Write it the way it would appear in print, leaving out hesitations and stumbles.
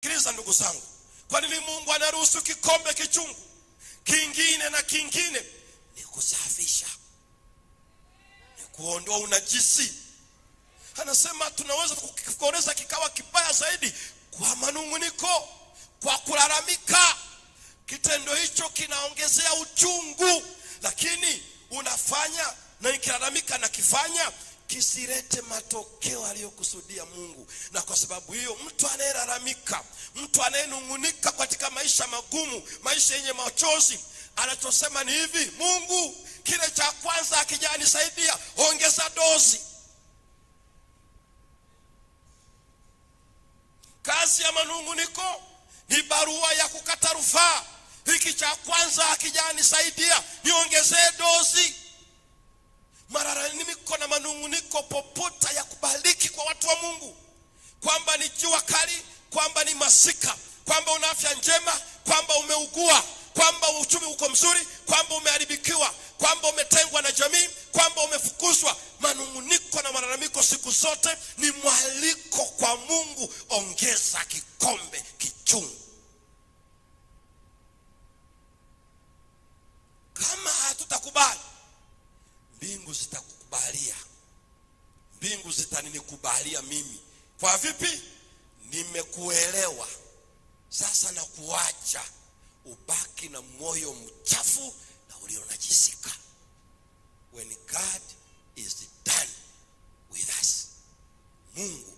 Sikiliza ndugu zangu, kwa nini Mungu anaruhusu kikombe kichungu kingine na kingine? Ni kusafisha, ni kuondoa unajisi. Anasema tunaweza kukikoreza kikawa kibaya zaidi kwa manunguniko, kwa kulalamika. Kitendo hicho kinaongezea uchungu, lakini unafanya na nikilalamika na kifanya kisirete matokeo aliyokusudia Mungu. Na kwa sababu hiyo mtu anayelalamika, mtu anayenungunika katika maisha magumu, maisha yenye machozi, anachosema ni hivi: Mungu, kile cha kwanza hakijanisaidia, ongeza dozi. Kazi ya manunguniko ni barua ya kukata rufaa. Hiki cha kwanza hakijanisaidia, niongezee dozi. Malalamiko na manunguniko popote ya kubaliki kwa watu wa Mungu, kwamba ni jua kali, kwamba ni masika, kwamba una afya njema, kwamba umeugua, kwamba uchumi uko mzuri, kwamba umeharibikiwa, kwamba umetengwa na jamii, kwamba umefukuzwa. Manunguniko na malalamiko siku zote ni mwaliko kwa Mungu: ongeza kikombe kichungu. Kama hatutakubali, mbingu zitakukubalia. Mbingu zitanikubalia mimi. Kwa vipi? Nimekuelewa. Sasa na kuacha ubaki na moyo mchafu na ulionajisika. When God is done with us, Mungu